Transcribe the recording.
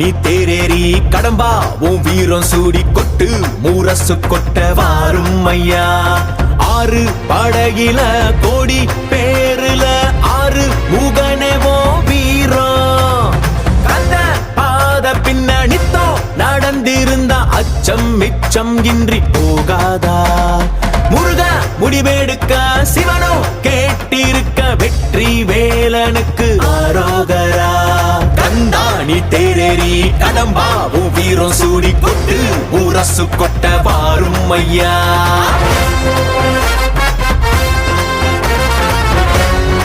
நீ தேரேறி கடம்பா உன் வீரம் சூடி கொட்டு மூரசு கொட்ட வாரும் ஐயா. ஆறு படகில கோடி பேருல ஆறு முகனேவோ வீரம். கந்த பாத பின்னணித்தோ நடந்திருந்த அச்சம் மிச்சம் இன்றி போகாதா. முருக முடிவெடுக்க சிவனோ கேட்டிருக்க வெற்றி வேலனுக்கு ஆரோகரா. கந்தாணி தேரேறி கடம்பாவும் வீரம் சூடி கொட்டு ஊரசு கொட்ட வாரும் ஐயா.